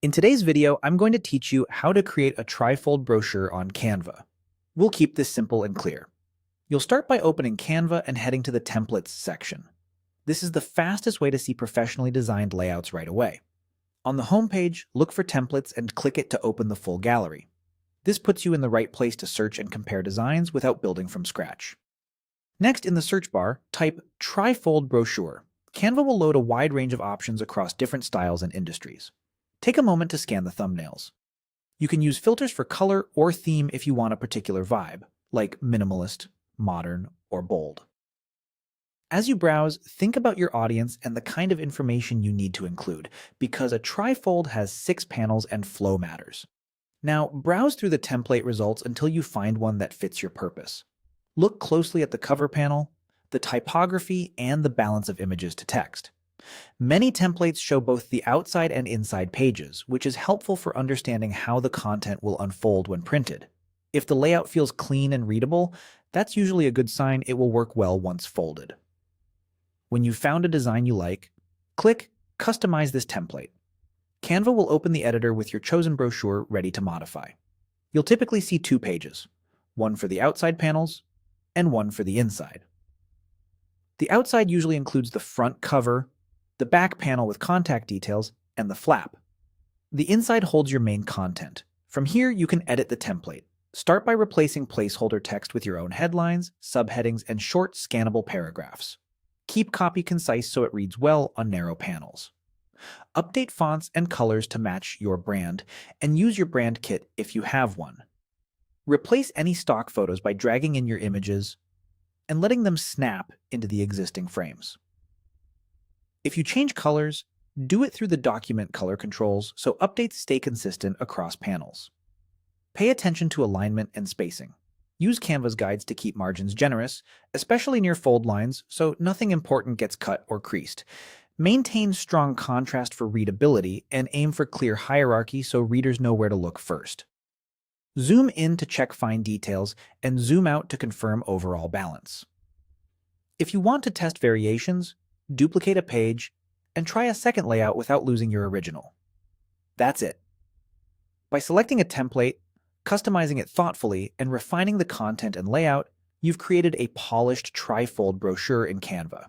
In today's video, I'm going to teach you how to create a trifold brochure on Canva. We'll keep this simple and clear. You'll start by opening Canva and heading to the Templates section. This is the fastest way to see professionally designed layouts right away. On the home page, look for Templates and click it to open the full gallery. This puts you in the right place to search and compare designs without building from scratch. Next, in the search bar, type trifold brochure. Canva will load a wide range of options across different styles and industries. Take a moment to scan the thumbnails. You can use filters for color or theme if you want a particular vibe, like minimalist, modern, or bold. As you browse, think about your audience and the kind of information you need to include, because a trifold has 6 panels and flow matters. Now, browse through the template results until you find one that fits your purpose. Look closely at the cover panel, the typography, and the balance of images to text. Many templates show both the outside and inside pages, which is helpful for understanding how the content will unfold when printed. If the layout feels clean and readable, that's usually a good sign it will work well once folded. When you've found a design you like, click Customize this template. Canva will open the editor with your chosen brochure ready to modify. You'll typically see 2 pages, one for the outside panels and one for the inside. The outside usually includes the front cover, the back panel with contact details, and the flap. The inside holds your main content. From here, you can edit the template. Start by replacing placeholder text with your own headlines, subheadings, and short, scannable paragraphs. Keep copy concise so it reads well on narrow panels. Update fonts and colors to match your brand, and use your brand kit if you have one. Replace any stock photos by dragging in your images and letting them snap into the existing frames. If you change colors, do it through the document color controls so updates stay consistent across panels. Pay attention to alignment and spacing. Use Canva's guides to keep margins generous, especially near fold lines, so nothing important gets cut or creased. Maintain strong contrast for readability and aim for clear hierarchy so readers know where to look first. Zoom in to check fine details and zoom out to confirm overall balance. If you want to test variations, duplicate a page, and try a second layout without losing your original. That's it. By selecting a template, customizing it thoughtfully, and refining the content and layout, you've created a polished trifold brochure in Canva.